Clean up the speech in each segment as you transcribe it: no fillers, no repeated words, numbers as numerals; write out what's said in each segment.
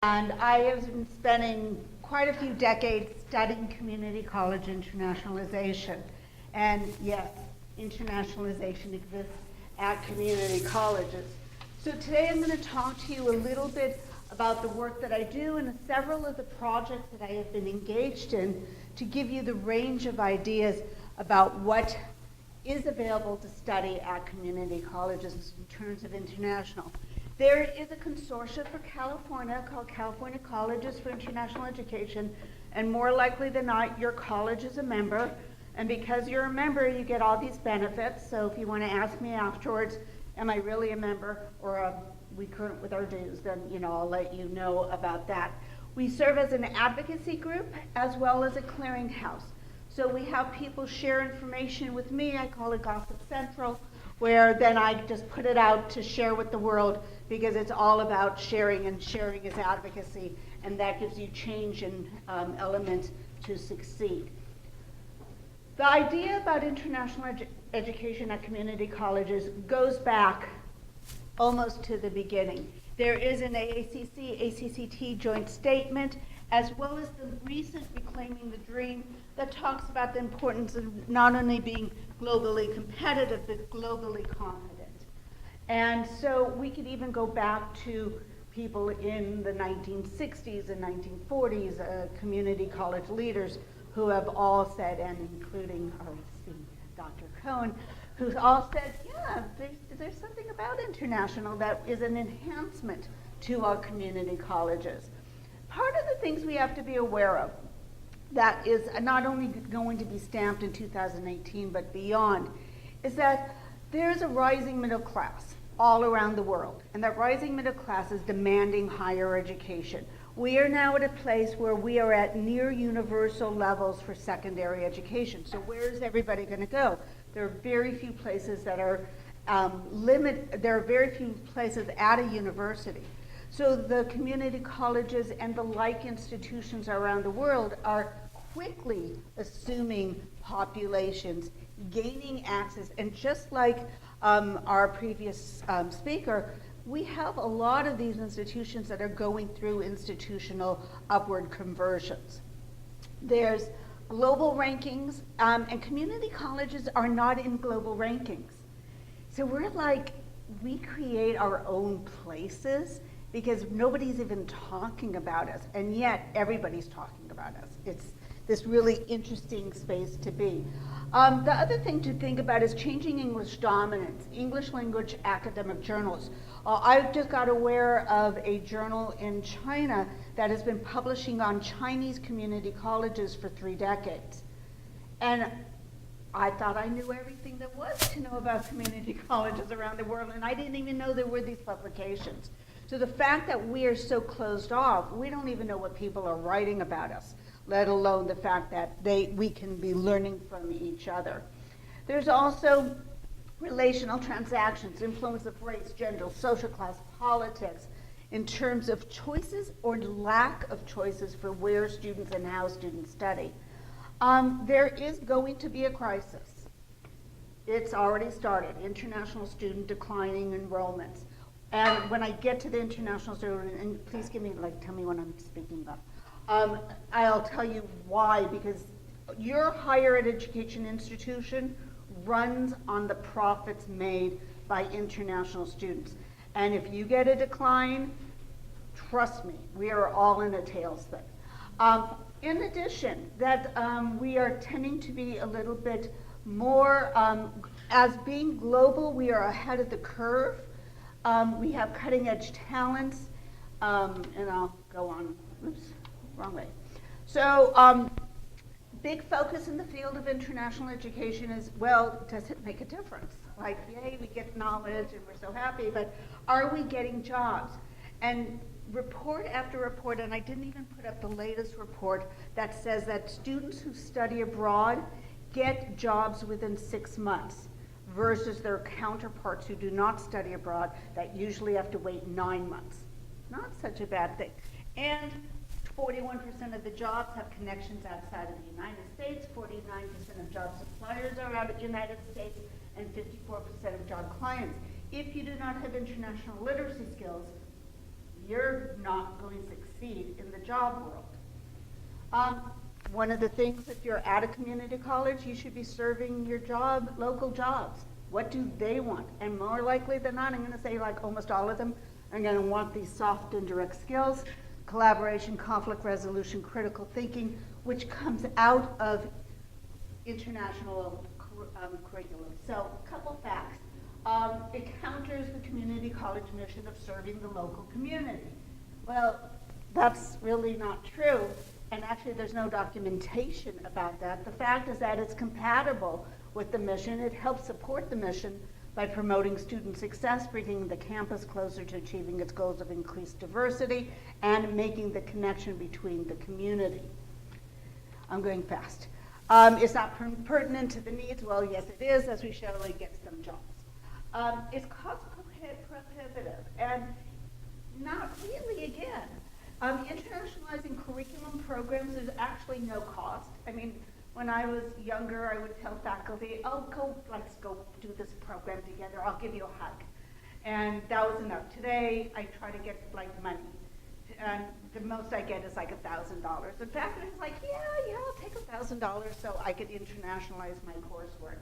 And I have been spending quite a few decades studying community college internationalization. And yes, internationalization exists at community colleges. So today I'm going to talk to you a little bit about the work that I do and several of the projects that I have been engaged in to give you the range of ideas about what is available to study at community colleges in terms of international. There is a consortium for California called California Colleges for International Education, and more likely than not, your college is a member. And because you're a member, you get all these benefits. So if you want to ask me afterwards, am I really a member or are we current with our dues, then I'll let you know about that. We serve as an advocacy group as well as a clearinghouse. So we have people share information with me. I call it Gossip Central, where then I just put it out to share with the world, because it's all about sharing, and sharing is advocacy, and that gives you change and element to succeed. The idea about international education at community colleges goes back almost to the beginning. There is an ACCT joint statement, as well as the recent Reclaiming the Dream, that talks about the importance of not only being globally competitive, but globally confident. And so we could even go back to people in the 1960s and 1940s, community college leaders who have all said, and including our esteemed Dr. Cohen, who's all said, yeah, there's something about international that is an enhancement to our community colleges. Part of the things we have to be aware of that is not only going to be stamped in 2018 but beyond is that there's a rising middle class all around the world, and that rising middle class is demanding higher education. We are now at a place where we are at near universal levels for secondary education. So where is everybody going to go? There are very few places that are there are very few places at a university. So the community colleges and the like institutions around the world are quickly assuming populations, gaining access, and just like our previous speaker, we have a lot of these institutions that are going through institutional upward conversions. There's global rankings, and community colleges are not in global rankings. So we're like, we create our own places because nobody's even talking about us, and yet everybody's talking about us. It's this really interesting space to be. The other thing to think about is changing English dominance, English language academic journals. I just got aware of a journal in China that has been publishing on Chinese community colleges for 3 decades. And I thought I knew everything there was to know about community colleges around the world, and I didn't even know there were these publications. So the fact that we are so closed off, we don't even know what people are writing about us, let alone the fact that we can be learning from each other. There's also relational transactions, influence of race, gender, social class, politics, in terms of choices or lack of choices for where students and how students study. There is going to be a crisis. It's already started, international student declining enrollments. And when I get to the international student, and please give me, tell me when I'm speaking about, I'll tell you why, because your higher education institution runs on the profits made by international students. And if you get a decline, trust me, we are all in a tailspin. In addition, that we are tending to be a little bit more, as being global, we are ahead of the curve. We have cutting edge talents, and I'll go on, oops, wrong way. So big focus in the field of international education is, well, does it make a difference? Like, yay, we get knowledge and we're so happy, but are we getting jobs? And report after report, and I didn't even put up the latest report that says that students who study abroad get jobs within 6 months versus their counterparts who do not study abroad that usually have to wait 9 months. Not such a bad thing. And 41% of the jobs have connections outside of the United States, 49% of job suppliers are out of the United States, and 54% of job clients. If you do not have international literacy skills, you're not going to succeed. succeed in the job world. One of the things, if you're at a community college, you should be serving your local jobs. What do they want? And more likely than not, I'm going to say like almost all of them are going to want these soft and direct skills, collaboration, conflict resolution, critical thinking, which comes out of international curriculum. So a couple facts. It counters the community college mission of serving the local community. Well, that's really not true. And actually, there's no documentation about that. The fact is that it's compatible with the mission. It helps support the mission by promoting student success, bringing the campus closer to achieving its goals of increased diversity, and making the connection between the community. I'm going fast. It's not pertinent to the needs. Well, yes, it is, as we show, it gets them jobs. It's cost prohibitive, and not really, again. Internationalizing curriculum programs is actually no cost. I mean, when I was younger, I would tell faculty, oh, let's go do this program together. I'll give you a hug. And that was enough. Today, I try to get like money. And the most I get is like $1,000. The faculty is like, yeah, I'll take $1,000 so I could internationalize my coursework.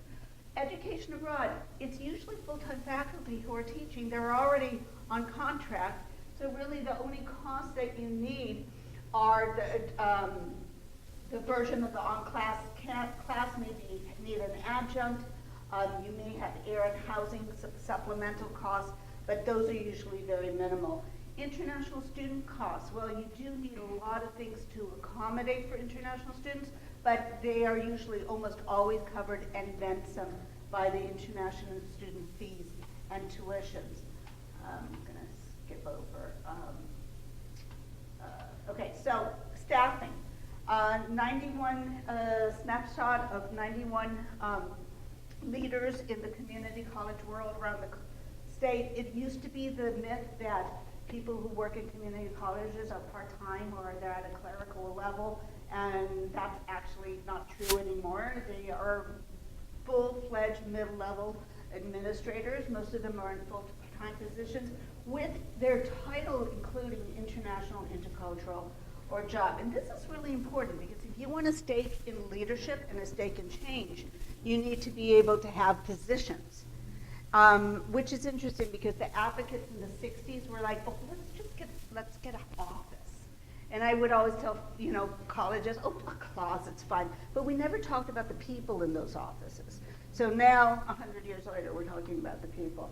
Education abroad, it's usually full-time faculty who are teaching. They're already on contract. So really the only costs that you need are the version of the on-class class may need an adjunct. You may have air and housing supplemental costs, but those are usually very minimal. International student costs, well, you do need a lot of things to accommodate for international students, but they are usually almost always covered and then some by the international student fees and tuitions. I'm going to skip over. Okay, so staffing. 91 snapshot of 91 leaders in the community college world around the state. It used to be the myth that people who work in community colleges are part-time or they're at a clerical level, and that's actually not true anymore. They are full-fledged mid-level administrators. Most of them are in full-time positions with their title including international, intercultural, or job. And this is really important because if you want a stake in leadership and a stake in change, you need to be able to have positions. Which is interesting because the advocates in the 60s were like, oh, let's get an office. And I would always tell, colleges, oh, a closet's fine. But we never talked about the people in those offices. So now, 100 years later, we're talking about the people.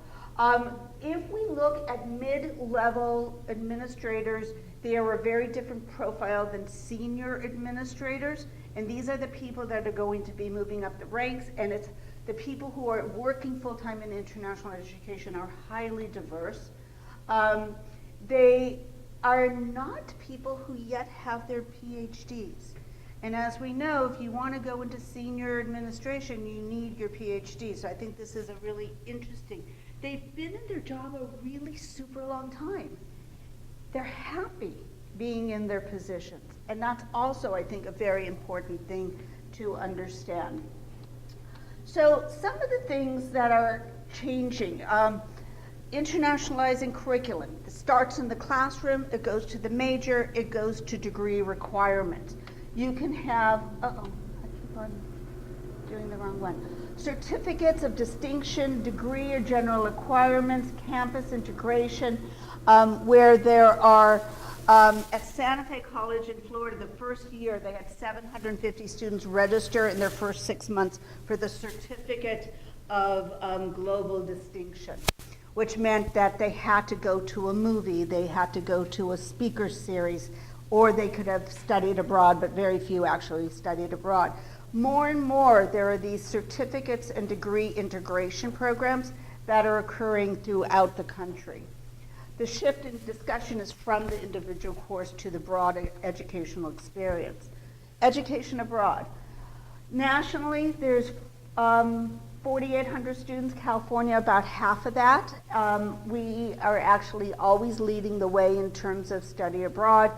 If we look at mid-level administrators, they are a very different profile than senior administrators. And these are the people that are going to be moving up the ranks. And it's the people who are working full-time in international education are highly diverse. They are not people who yet have their PhDs. And as we know, if you want to go into senior administration, you need your PhD. So I think this is a really interesting. They've been in their job a really super long time. They're happy being in their positions. And that's also, I think, a very important thing to understand. So some of the things that are changing, internationalizing curriculum. It starts in the classroom, it goes to the major, it goes to degree requirements. You can have, I keep on doing the wrong one. Certificates of distinction, degree or general requirements, campus integration, where there are, at Santa Fe College in Florida, the first year they had 750 students register in their first 6 months for the certificate of global distinction, which meant that they had to go to a movie, they had to go to a speaker series, or they could have studied abroad, but very few actually studied abroad. More and more, there are these certificates and degree integration programs that are occurring throughout the country. The shift in discussion is from the individual course to the broad educational experience. Education abroad. Nationally, there's 4,800 students, California about half of that. We are actually always leading the way in terms of study abroad.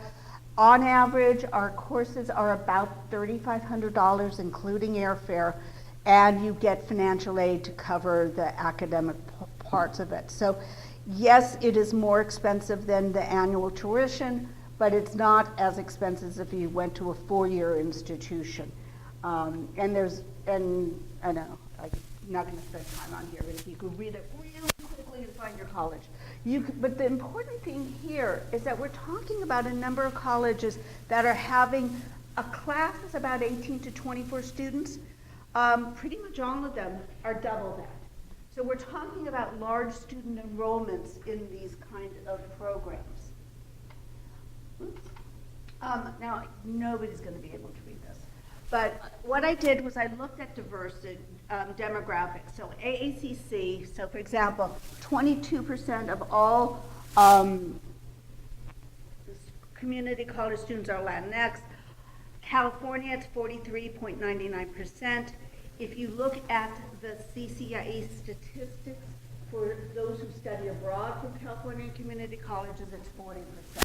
On average, our courses are about $3,500, including airfare, and you get financial aid to cover the academic parts of it. So yes, it is more expensive than the annual tuition, but it's not as expensive as if you went to a four-year institution. And I know, I'm not going to spend time on here, but if you could read it really quickly and find your college. But the important thing here is that we're talking about a number of colleges that are having a class is about 18 to 24 students. Pretty much all of them are double that. So we're talking about large student enrollments in these kind of programs. Oops. Now, nobody's going to be able to read this. But what I did was I looked at diversity, demographics. So AACC, so for example, 22% of all community college students are Latinx. California, it's 43.99%. If you look at the CCIE statistics for those who study abroad from California community colleges, it's 40%.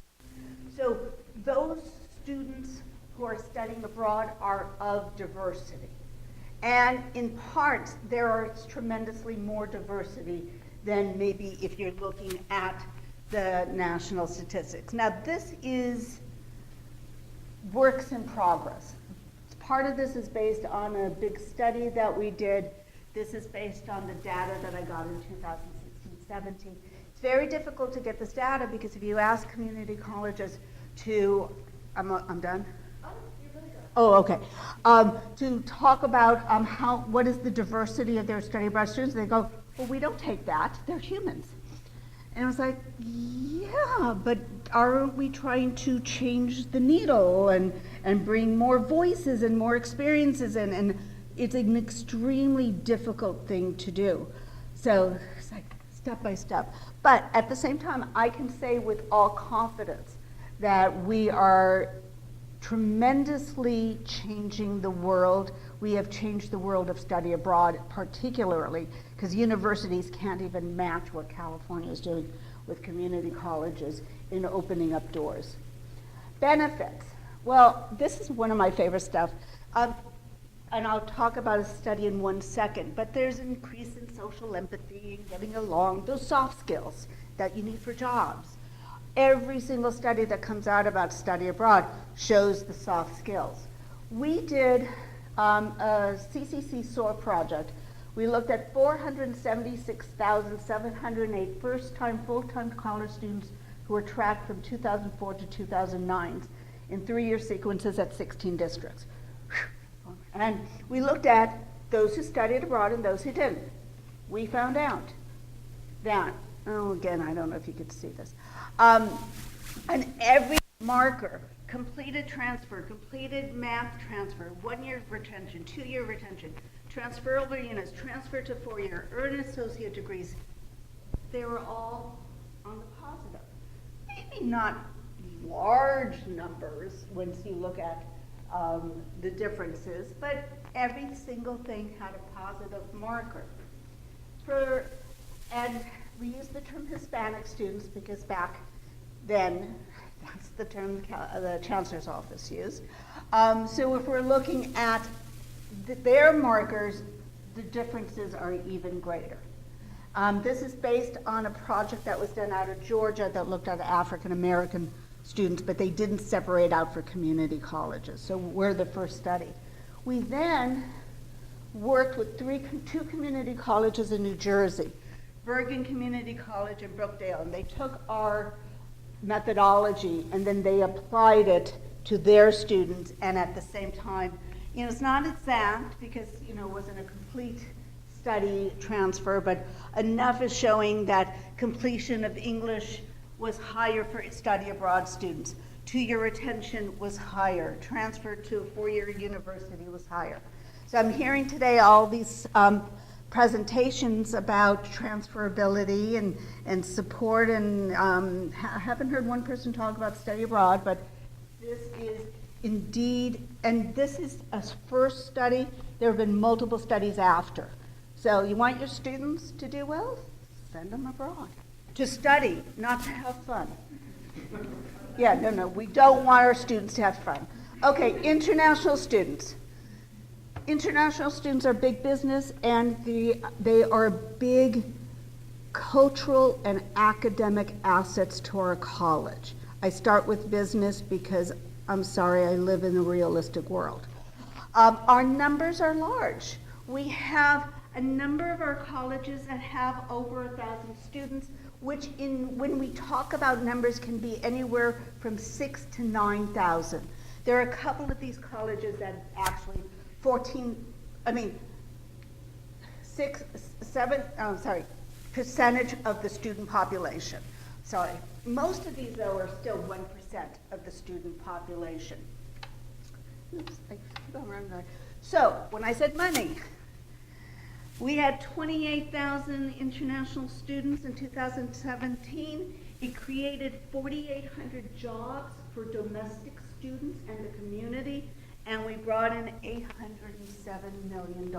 So those students who are studying abroad are of diversity. And in part, there are tremendously more diversity than maybe if you're looking at the national statistics. Now, this is works in progress. Part of this is based on a big study that we did. This is based on the data that I got in 2016-17. It's very difficult to get this data because if you ask community colleges to, I'm done? Oh, okay. To talk about what is the diversity of their study abroad students, they go, well, we don't take that. They're humans. And I was like, yeah, but aren't we trying to change the needle and bring more voices and more experiences in? And it's an extremely difficult thing to do. So it's like step by step. But at the same time, I can say with all confidence that we are tremendously changing the world. We have changed the world of study abroad, particularly because universities can't even match what California is doing with community colleges in opening up doors. Benefits. Well, this is one of my favorite stuff. And I'll talk about a study in 1 second, but there's an increase in social empathy and getting along, those soft skills that you need for jobs. Every single study that comes out about study abroad shows the soft skills. We did a CCC SOAR project. We looked at 476,708 first-time, full-time college students who were tracked from 2004 to 2009 in 3-year sequences at 16 districts. And we looked at those who studied abroad and those who didn't. We found out that, again, I don't know if you could see this, and every marker, completed transfer, completed math transfer, 1-year retention, 2-year retention, transferable units, transfer to 4-year, earned associate degrees, they were all on the positive. Maybe not large numbers once you look at the differences, but every single thing had a positive marker. And we use the term Hispanic students because back then, that's the term the chancellor's office used. So if we're looking at their markers, the differences are even greater. This is based on a project that was done out of Georgia that looked at African American students, but they didn't separate out for community colleges. So we're the first study. We then worked with two community colleges in New Jersey, Bergen Community College and Brookdale, and they took our methodology and then they applied it to their students, and at the same time, it's not exact because, it wasn't a complete study transfer, but enough is showing that completion of English was higher for study abroad students. 2-year retention was higher. Transfer to a 4-year university was higher. So I'm hearing today all these presentations about transferability and support, and I haven't heard one person talk about study abroad, but this is indeed, and this is a first study. There have been multiple studies after. So you want your students to do well? Send them abroad. To study, not to have fun. Yeah, no, we don't want our students to have fun. Okay, international students. International students are big business, and they are big cultural and academic assets to our college. I start with business because I'm sorry, I live in the realistic world. Our numbers are large. We have a number of our colleges that have over 1,000 students, which when we talk about numbers can be anywhere from 6,000 to 9,000. There are a couple of these colleges that actually percentage of the student population. Sorry. Most of these, though, are still 1% of the student population. Oops, I forgot where I'm going. So, when I said money, we had 28,000 international students in 2017. It created 4,800 jobs for domestic students and the community, and we brought in $807 million.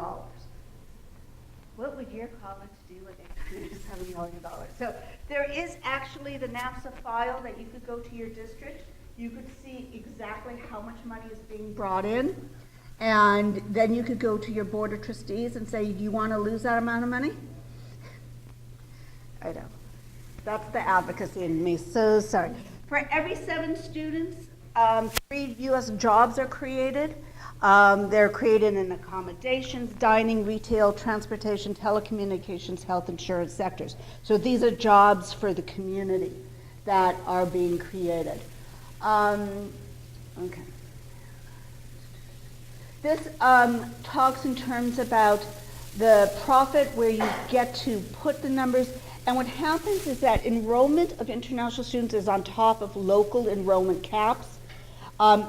What would your college do with $807 million? So there is actually the NAFSA file that you could go to your district. You could see exactly how much money is being brought in. And then you could go to your board of trustees and say, do you want to lose that amount of money? I know. That's the advocacy in me. So sorry. For every 7 students, 3 U.S. jobs are created. They're created in accommodations, dining, retail, transportation, telecommunications, health insurance sectors. So these are jobs for the community that are being created. Okay. This talks in terms about the profit where you get to put the numbers. And what happens is that enrollment of international students is on top of local enrollment caps.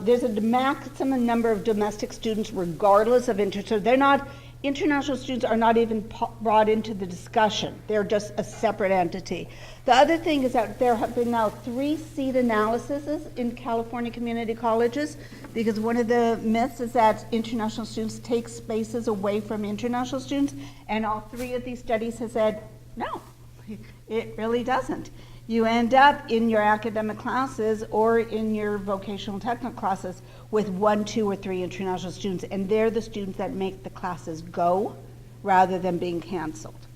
There's a maximum number of domestic students regardless of so they're not, international students are not even brought into the discussion. They're just a separate entity. The other thing is that there have been now 3 seat analyses in California community colleges, because one of the myths is that international students take spaces away from international students, and all 3 of these studies have said, no, it really doesn't. You end up in your academic classes or in your vocational technical classes with 1, 2, or 3 international students, and they're the students that make the classes go rather than being canceled.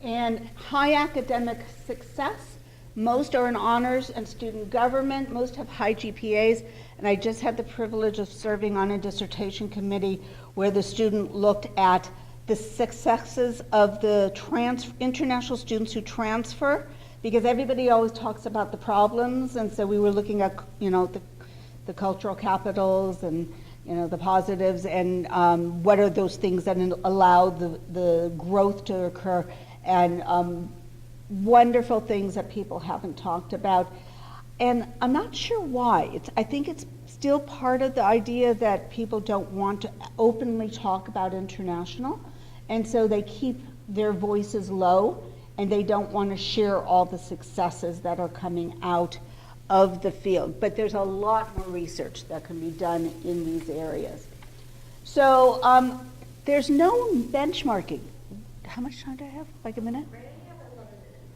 And high academic success, most are in honors and student government, most have high GPAs, and I just had the privilege of serving on a dissertation committee where the student looked at the successes of the international students who transfer, because everybody always talks about the problems, and so we were looking at, the cultural capitals and, the positives, and what are those things that allow the growth to occur, and wonderful things that people haven't talked about. And I'm not sure why. I think it's still part of the idea that people don't want to openly talk about international, and so they keep their voices low, and they don't want to share all the successes that are coming out of the field. But there's a lot more research that can be done in these areas. So there's no benchmarking. How much time do I have? Like a minute? Right, I have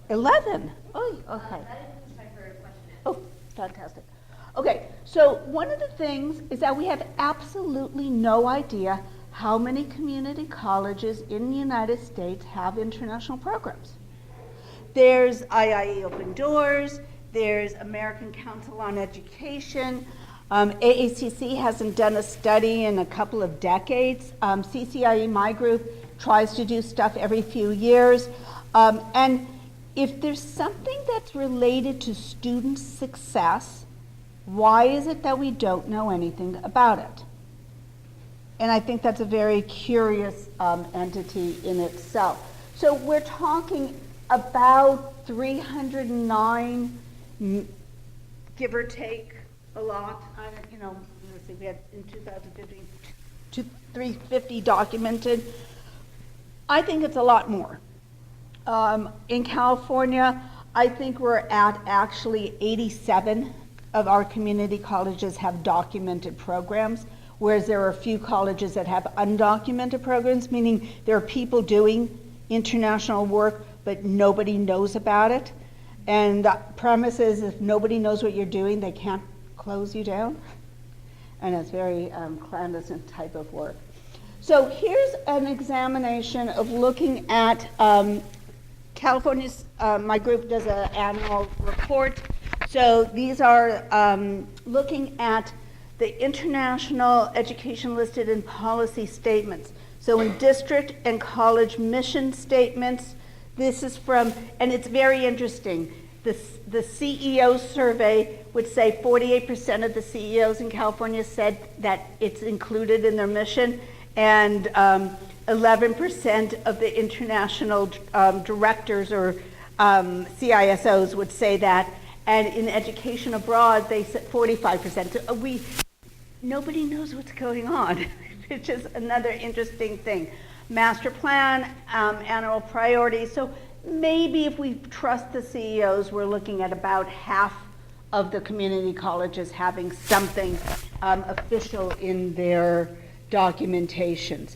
11 minutes. 11? Oh, okay. That includes my first question. Oh, fantastic. Okay, so one of the things is that we have absolutely no idea how many community colleges in the United States have international programs. There's IIE Open Doors, there's American Council on Education, AACC hasn't done a study in a couple of decades. CCIE, my group, tries to do stuff every few years. And if there's something that's related to student success, why is it that we don't know anything about it? And I think that's a very curious entity in itself. So we're talking about 309, give or take a lot. Let's see, we had in 2015, 350 documented. I think it's a lot more. In California, I think we're at actually 87 of our community colleges have documented programs, whereas there are a few colleges that have undocumented programs, meaning there are people doing international work, but nobody knows about it. And the premise is if nobody knows what you're doing, they can't close you down. And it's very clandestine type of work. So here's an examination of looking at California's my group does an annual report. So these are looking at the international education listed in policy statements. So in district and college mission statements, this is from, and it's very interesting. The CEO survey would say 48% of the CEOs in California said that it's included in their mission, and 11% of the international directors or CISOs would say that, and in education abroad, they said 45%. So nobody knows what's going on, which is another interesting thing. Master plan, annual priorities. So maybe if we trust the CEOs, we're looking at about half of the community colleges having something official in their documentations.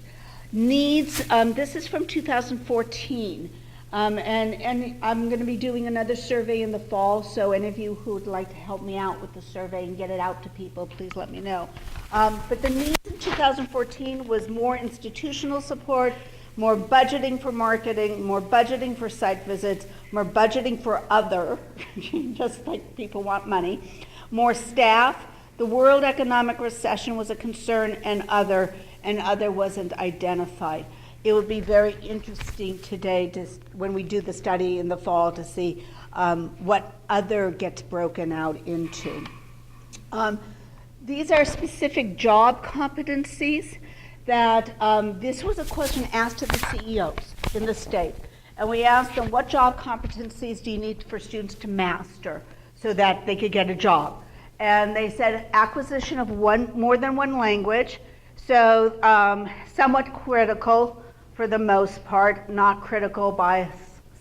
Needs, this is from 2014, and I'm going to be doing another survey in the fall, so any of you who would like to help me out with the survey and get it out to people, please let me know. But the needs in 2014 was more institutional support, more budgeting for marketing, more budgeting for site visits, more budgeting for other, just like people want money, more staff. The world economic recession was a concern, and other wasn't identified. It would be very interesting today when we do the study in the fall to see what other gets broken out into. These are specific job competencies that this was a question asked to the CEOs in the state. And we asked them, what job competencies do you need for students to master so that they could get a job? And they said acquisition of more than one language, so somewhat critical for the most part, not critical by a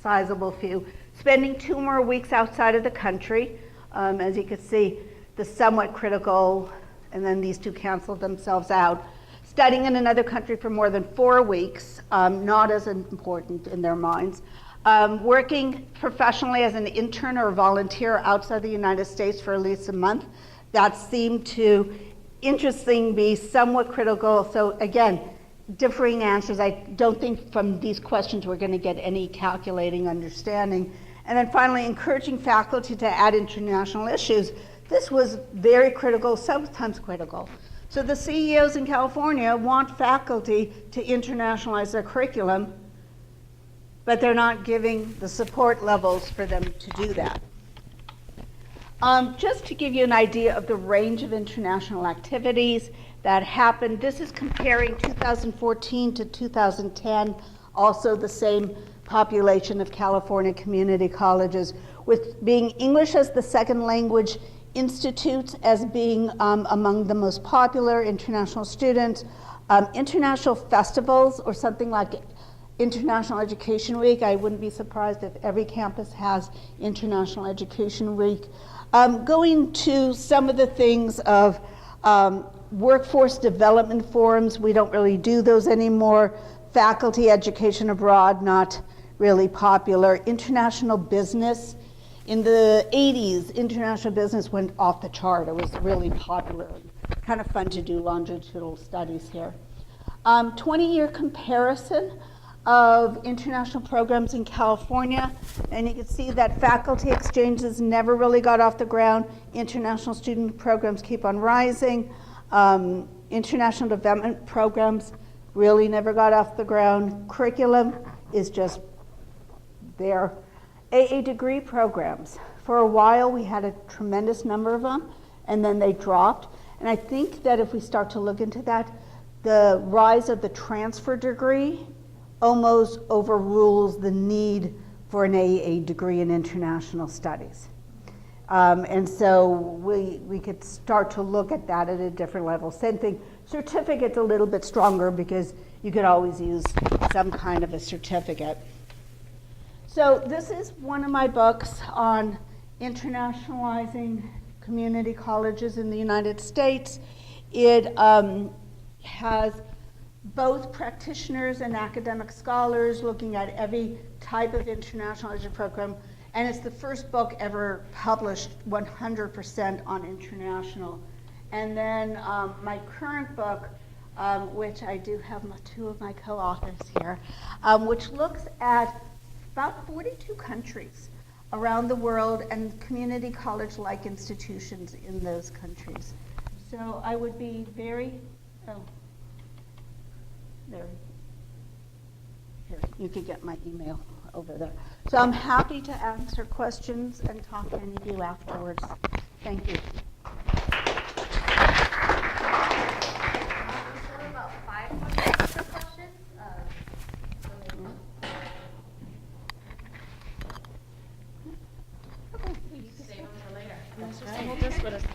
sizable few. Spending 2 more weeks outside of the country, as you can see, the somewhat critical, and then these two canceled themselves out. Studying in another country for more than 4 weeks, not as important in their minds. Working professionally as an intern or volunteer outside the United States for at least a month. That seemed to, interesting, be somewhat critical. So again, differing answers. I don't think from these questions we're going to get any calculating understanding. And then finally, encouraging faculty to add international issues. This was very critical, sometimes critical. So the CEOs in California want faculty to internationalize their curriculum, but they're not giving the support levels for them to do that. Just to give you an idea of the range of international activities that happened, this is comparing 2014 to 2010, also the same population of California community colleges, with being English as the second language, institutes as being among the most popular, international students, international festivals or something like International Education Week. I wouldn't be surprised if every campus has International Education Week. Going to some of the things of workforce development forums, we don't really do those anymore. Faculty education abroad, not really popular. International business. In the 80s, international business went off the chart. It was really popular. Kind of fun to do longitudinal studies here. 20-year comparison of international programs in California, and you can see that faculty exchanges never really got off the ground. International student programs keep on rising. International development programs really never got off the ground. Curriculum is just there. AA degree programs. For a while we had a tremendous number of them, and then they dropped. And I think that if we start to look into that, the rise of the transfer degree almost overrules the need for an AA degree in international studies. And so we could start to look at that at a different level. Same thing, certificate's a little bit stronger because you could always use some kind of a certificate. So this is one of my books on internationalizing community colleges in the United States. It has both practitioners and academic scholars looking at every type of international education program, and it's the first book ever published 100% on international. And then my current book, which I do have two of my co-authors here, which looks at about 42 countries around the world and community college-like institutions in those countries. So I would be very, there, here, you could get my email over there. So I'm happy to answer questions and talk to any of you afterwards. Thank you. About 5 questions per question. Okay. Save them for later. We'll just